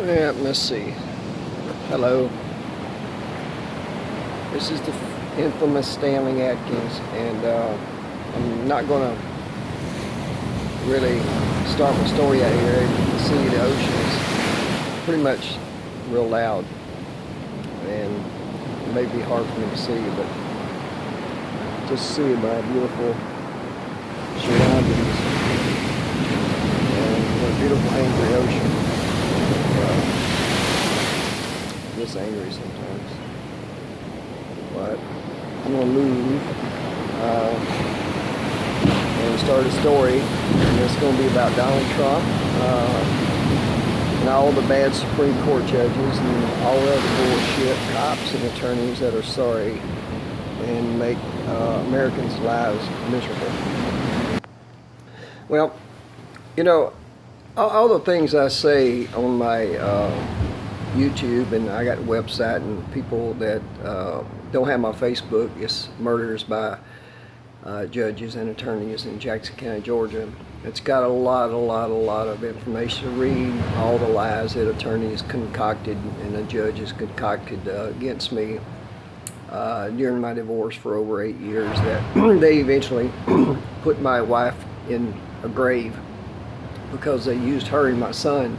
Yeah, let's see. Hello. This is the infamous Stanley Atkins, and I'm not going to really start my story out here. You can see the ocean is pretty much real loud, and it may be hard for me to see, but just see my beautiful surroundings and the beautiful angry ocean. This angry sometimes, but I'm gonna move and start a story, and it's gonna be about Donald Trump and all the bad Supreme Court judges and all the other bullshit cops and attorneys that are sorry and make Americans' lives miserable. Well, you know, all the things I say on my YouTube, and I got a website, and people that don't have my Facebook, it's Murders by Judges and Attorneys in Jackson County, Georgia. It's got a lot of information to read, all the lies that attorneys concocted and the judges concocted against me during my divorce for over 8 years, that they eventually put my wife in a grave because they used her and my son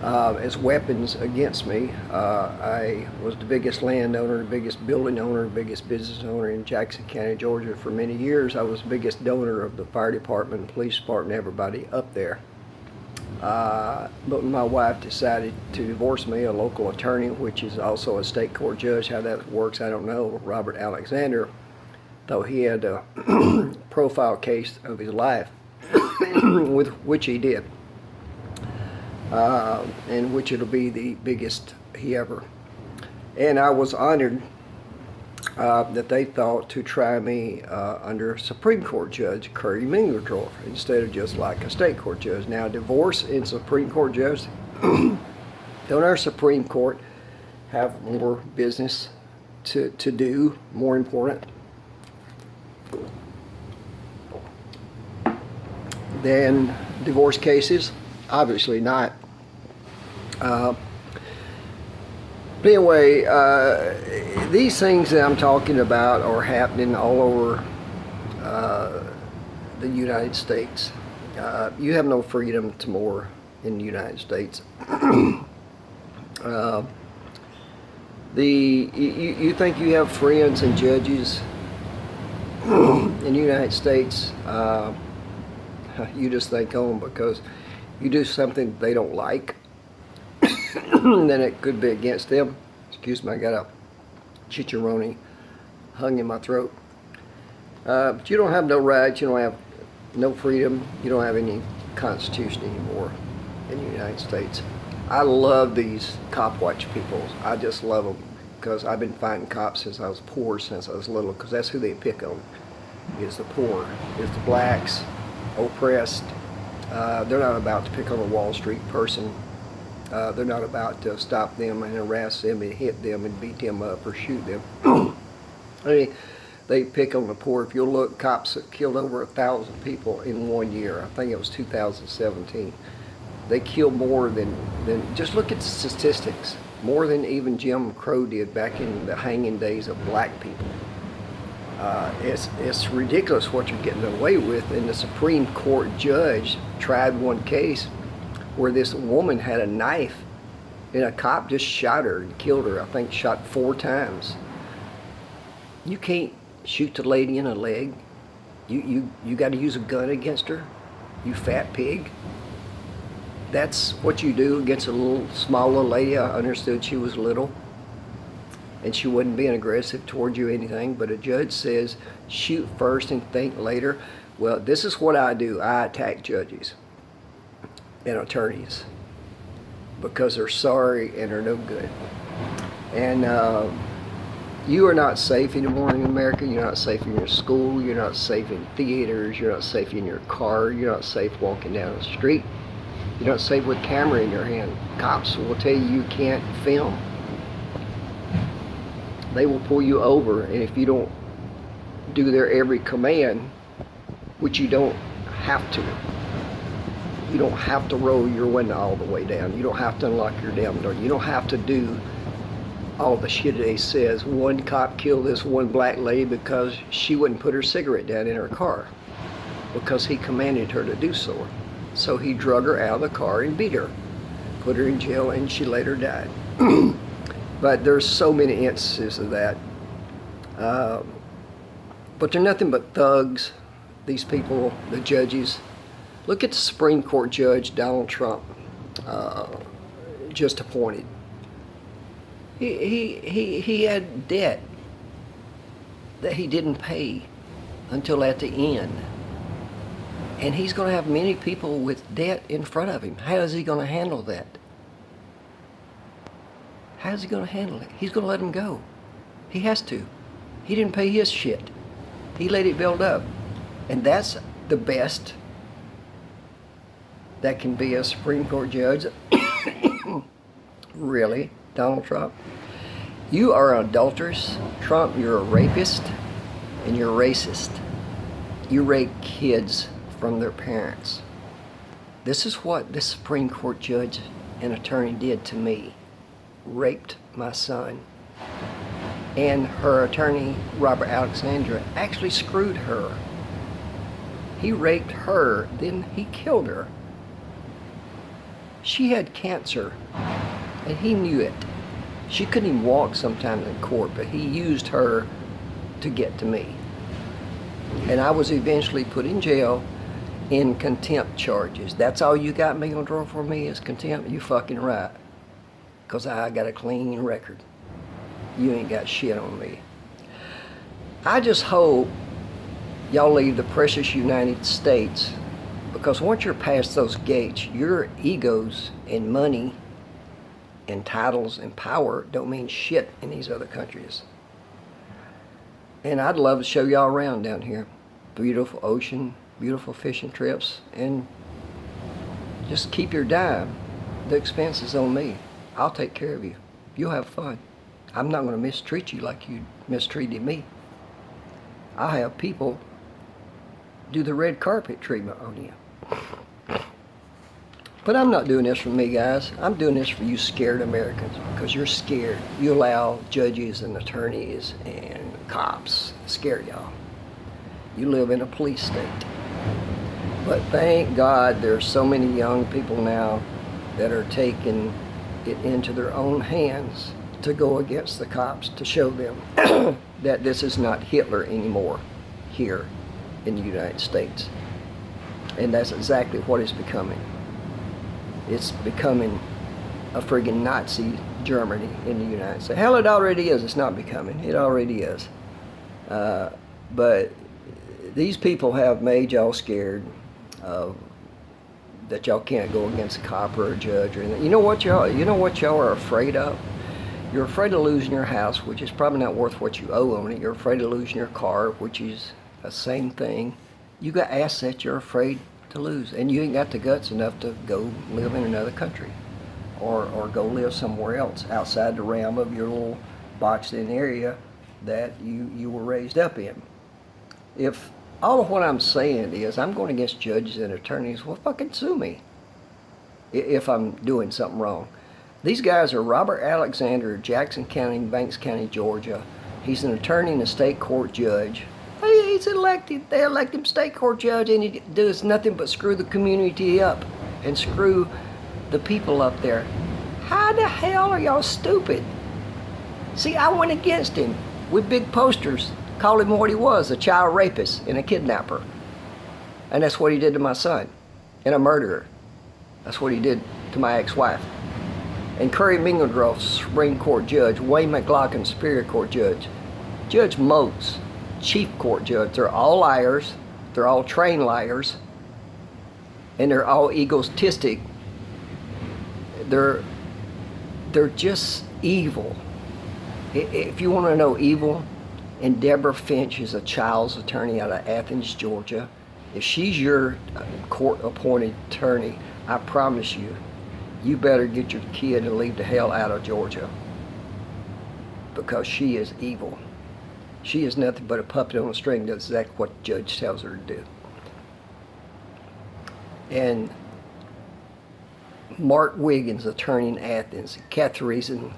as weapons against me. I was the biggest landowner, the biggest building owner, the biggest business owner in Jackson County, Georgia. For many years, I was the biggest donor of the fire department, police department, everybody up there. But when my wife decided to divorce me, a local attorney, which is also a state court judge, how that works, I don't know, Robert Alexander, though he had a profile case of his life, with which he did. In which it'll be the biggest he ever. And I was honored that they thought to try me under Supreme Court Judge Curry Mingerdorf instead of just like a state court judge. Now, divorce and Supreme Court judge, don't our Supreme Court have more business to do, more important than divorce cases? Obviously not. But anyway, these things that I'm talking about are happening all over the United States. You have no freedom to more in the United States. You think you have friends and judges in the United States? You just think on because you do something they don't like, then it could be against them. Excuse me, I got a chicharroni hung in my throat. But you don't have no rights, you don't have no freedom, you don't have any constitution anymore in the United States. I love these cop watch people. I just love them because I've been fighting cops since I was poor, since I was little, because that's who they pick on, is the poor, is the blacks, oppressed. They're not about to pick on a Wall Street person. They're not about to stop them and harass them and hit them and beat them up or shoot them. I mean, they pick on the poor. If you'll look, cops have killed over 1,000 people in 1 year. I think it was 2017. They killed more than just look at the statistics, more than even Jim Crow did back in the hanging days of black people. It's ridiculous what you're getting away with. And the Supreme Court judge tried one case where this woman had a knife and a cop just shot her and killed her. I think shot 4 times. You can't shoot the lady in the leg. You got to use a gun against her, you fat pig. That's what you do against a small little lady. I understood she was little and she wasn't being aggressive towards you or anything, but a judge says shoot first and think later. Well, this is what I do. I attack judges and attorneys because they're sorry and they're no good. And you are not safe anymore in America. You're not safe in your school. You're not safe in theaters. You're not safe in your car. You're not safe walking down the street. You're not safe with a camera in your hand. Cops will tell you can't film. They will pull you over, and if you don't do their every command, which you don't have to, You don't have to roll your window all the way down. You don't have to unlock your damn door. You don't have to do all the shit they says. One cop killed this one black lady because she wouldn't put her cigarette down in her car because he commanded her to do so. So he drug her out of the car and beat her, put her in jail, and she later died. But there's so many instances of that. But they're nothing but thugs, these people, the judges. Look at the Supreme Court judge Donald Trump, just appointed. He had debt that he didn't pay until at the end. And he's going to have many people with debt in front of him. How is he going to handle that? How's he going to handle it? He's going to let him go. He has to. He didn't pay his shit. He let it build up. And that's the best that can be a Supreme Court judge. Really, Donald Trump? You are an adulteress. Trump, you're a rapist and you're racist. You rape kids from their parents. This is what this Supreme Court judge and attorney did to me. Raped my son. And her attorney, Robert Alexander, actually screwed her. He raped her, then he killed her. She had cancer, and he knew it. She couldn't even walk sometimes in court, but he used her to get to me. And I was eventually put in jail in contempt charges. That's all you got me on draw for me is contempt? You fucking right. Because I got a clean record. You ain't got shit on me. I just hope y'all leave the precious United States, because once you're past those gates, your egos and money and titles and power don't mean shit in these other countries. And I'd love to show y'all around down here. Beautiful ocean, beautiful fishing trips, and just keep your dime. The expense is on me. I'll take care of you. You'll have fun. I'm not going to mistreat you like you mistreated me. I have people do the red carpet treatment on you. But I'm not doing this for me, guys. I'm doing this for you scared Americans, because you're scared. You allow judges and attorneys and cops scare y'all. You live in a police state. But thank God there's so many young people now that are taking it into their own hands to go against the cops, to show them that this is not Hitler anymore here in the United States. And that's exactly what it's becoming. It's becoming a friggin' Nazi Germany in the United States. Hell, it already is. It's not becoming. It already is. But these people have made y'all scared that y'all can't go against a cop or a judge or anything. You know what y'all are afraid of? You're afraid of losing your house, which is probably not worth what you owe on it. You're afraid of losing your car, which is the same thing. You got assets you're afraid to lose, and you ain't got the guts enough to go live in another country or go live somewhere else outside the realm of your little boxed-in area that you were raised up in. If all of what I'm saying is I'm going against judges and attorneys, well, fucking sue me if I'm doing something wrong. These guys are Robert Alexander, Jackson County, Banks County, Georgia. He's an attorney and a state court judge. He's elected. They elect him state court judge, and he does nothing but screw the community up and screw the people up there. How the hell are y'all stupid? See, I went against him with big posters, called him what he was, a child rapist and a kidnapper. And that's what he did to my son, and a murderer. That's what he did to my ex-wife. And Curry Mingledorff, Supreme Court Judge, Wayne McLaughlin, Superior Court Judge, Judge Moats, Chief Court Judge. They're all liars. They're all trained liars. And they're all egotistic. They're just evil. If you want to know evil, and Deborah Finch is a child's attorney out of Athens, Georgia. If she's your court-appointed attorney, I promise you, you better get your kid and leave the hell out of Georgia, because she is evil. She is nothing but a puppet on a string. That's exactly what the judge tells her to do. And Mark Wiggins, attorney in Athens, Catherine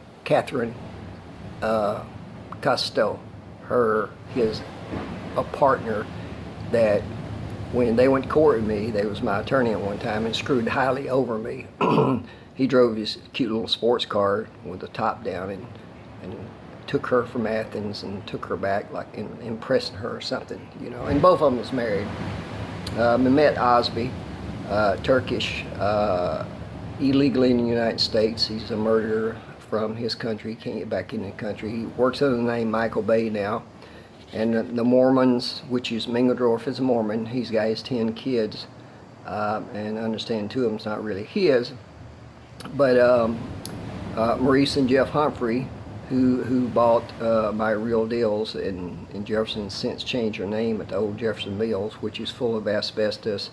Costello, a partner that when they went to court with me, they was my attorney at one time and screwed highly over me. He drove his cute little sports car with the top down and took her from Athens and took her back, like impressing her or something, you know. And both of them was married. Mehmet Osby, Turkish, illegally in the United States. He's a murderer from his country. He can't get back in the country. He works under the name Michael Bay now. And the Mormons, which is Mingledorff is a Mormon. He's got his 10 kids, and I understand 2 of them's not really his. But Maurice and Jeff Humphrey, who bought my Real Deals in Jefferson, since changed their name at the old Jefferson Mills, which is full of asbestos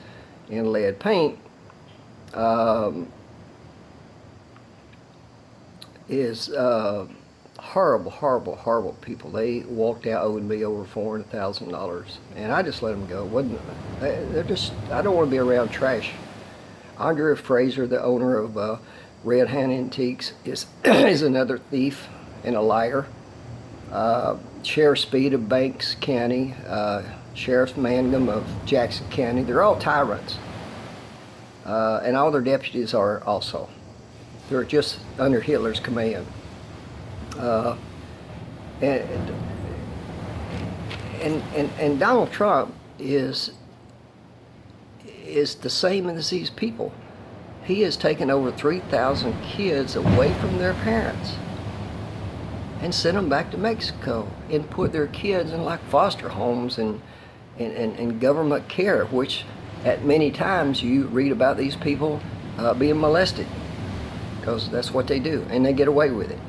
and lead paint, is horrible people. They walked out owing me over $400,000, and I just let them go. They're just, I don't want to be around trash. Andrea Fraser, the owner of Red Hand Antiques, is another thief and a liar. Sheriff Speed of Banks County, Sheriff Mangum of Jackson County, they're all tyrants. And all their deputies are also. They're just under Hitler's command. And Donald Trump is the same as these people. He has taken over 3,000 kids away from their parents and sent them back to Mexico and put their kids in like foster homes and government care, which at many times you read about these people being molested, because that's what they do, and they get away with it.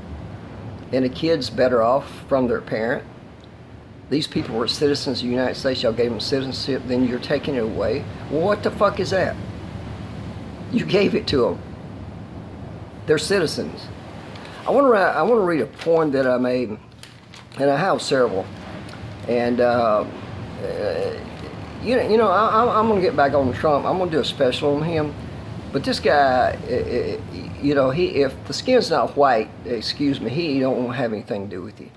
And the kid's better off from their parent. These people were citizens of the United States. Y'all gave them citizenship, then you're taking it away. Well, what the fuck is that? You gave it to them. They're citizens. I want to read a poem that I made, and I have several. And you know, I'm gonna get back on Trump. I'm gonna do a special on him. But this guy, you know, if the skin's not white, excuse me, he don't want to have anything to do with you.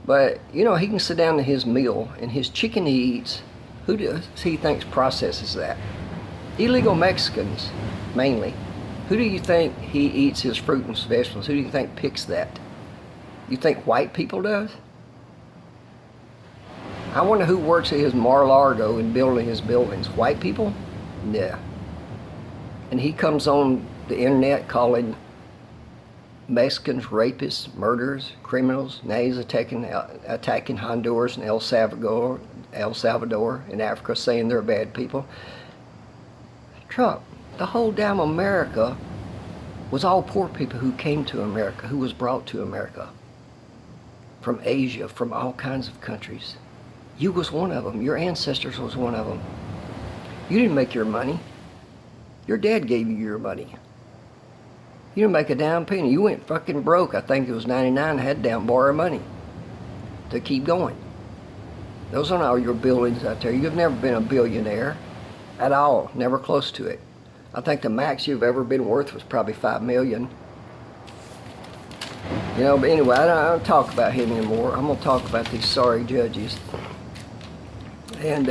But, you know, he can sit down to his meal, and his chicken he eats, who does he thinks processes that? Illegal Mexicans, mainly. Who do you think he eats his fruit and vegetables? Who do you think picks that? You think white people does? I wonder who works at his Mar-a-Lago and building his buildings. White people? Yeah. And he comes on the internet calling Mexicans rapists, murderers, criminals. Now he's attacking Honduras and El Salvador in Africa, saying they're bad people. Trump, the whole damn America was all poor people who came to America, who was brought to America from Asia, from all kinds of countries. You was one of them. Your ancestors was one of them. You didn't make your money. Your dad gave you your money. You didn't make a down penny. You went fucking broke. I think it was 99, had to borrow money to keep going. Those aren't all your buildings out there. You've never been a billionaire at all, never close to it. I think the max you've ever been worth was probably $5 million. You know, but anyway, I don't talk about him anymore. I'm gonna talk about these sorry judges. And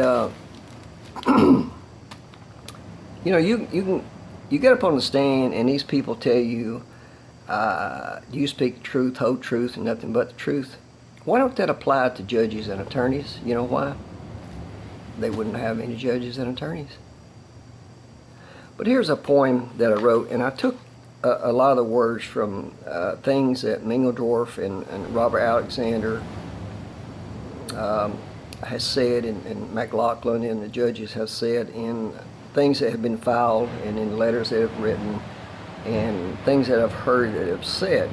you know, you get up on the stand and these people tell you, you speak truth, whole truth, and nothing but the truth. Why don't that apply to judges and attorneys? You know why? They wouldn't have any judges and attorneys. But here's a poem that I wrote, and I took a lot of the words from things that Mingledorff and Robert Alexander has said, and McLaughlin and the judges have said, in things that have been filed and in letters that have written and things that I've heard that have said.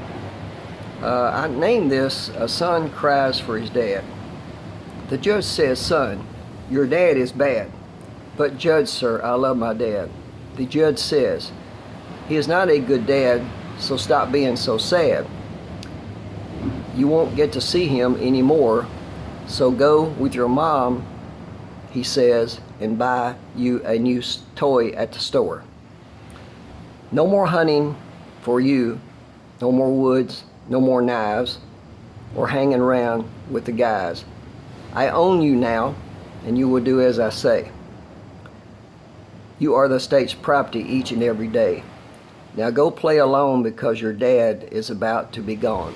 I named this "A Son Cries for His Dad." The judge says, "Son, your dad is bad, but judge, sir, I love my dad." The judge says, "He is not a good dad, so stop being so sad. You won't get to see him anymore, so go with your mom," he says, "and buy you a new toy at the store." No more hunting for you, no more woods, no more knives, or hanging around with the guys. I own you now, and you will do as I say. You are the state's property each and every day. Now go play alone because your dad is about to be gone.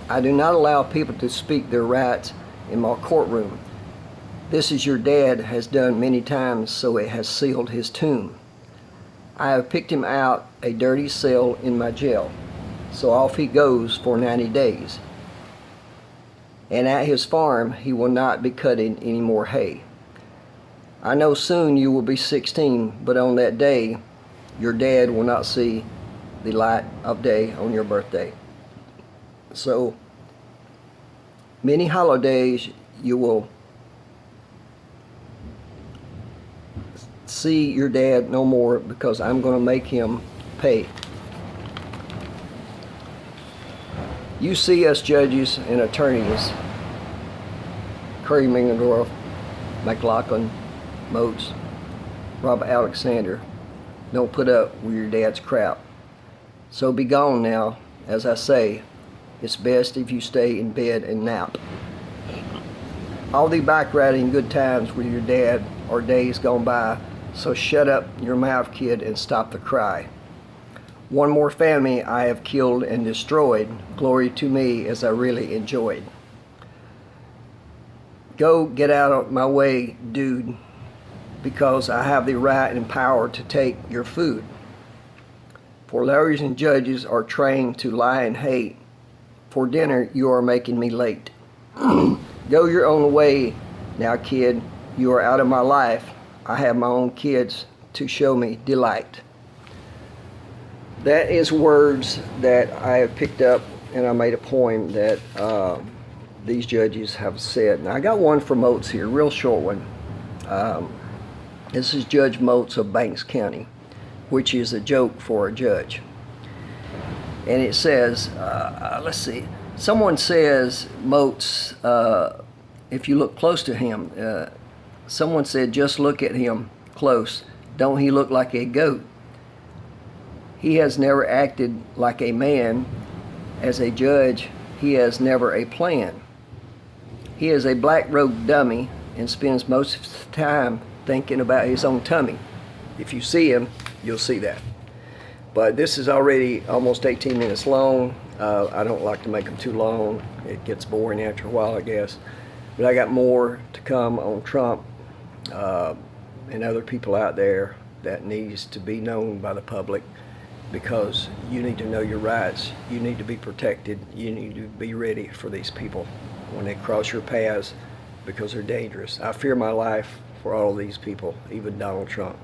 I do not allow people to speak their rights in my courtroom. This is your dad has done many times, so it has sealed his tomb. I have picked him out a dirty cell in my jail, so off he goes for 90 days. And at his farm he will not be cutting any more hay. I know soon you will be 16, but on that day your dad will not see the light of day on your birthday. So many holidays you will see your dad no more because I'm going to make him pay. You see us judges and attorneys, Curry Mingendorf, McLaughlin, Moats, Robert Alexander, don't put up with your dad's crap. So be gone now. As I say, it's best if you stay in bed and nap. All the backriding good times with your dad are days gone by, so shut up your mouth, kid, and stop the cry. One more family I have killed and destroyed, glory to me as I really enjoyed. Go get out of my way, dude, because I have the right and power to take your food. For lawyers and judges are trained to lie and hate. For dinner you are making me late. Go your own way now, kid. You are out of my life. I have my own kids to show me delight. That is words that I have picked up, and I made a poem that these judges have said. Now I got one from Moats here, real short one. This is Judge Moats of Banks County, which is a joke for a judge. And it says, let's see, someone says, Moats, if you look close to him, someone said, just look at him close. Don't he look like a goat? He has never acted like a man. As a judge, he has never a plan. He is a black-robed dummy and spends most of his time thinking about his own tummy. If you see him, you'll see that. But this is already almost 18 minutes long. I don't like to make them too long. It gets boring after a while, I guess. But I got more to come on Trump and other people out there that needs to be known by the public, because you need to know your rights. You need to be protected. You need to be ready for these people when they cross your paths, because they're dangerous. I fear my life for all of these people, even Donald Trump.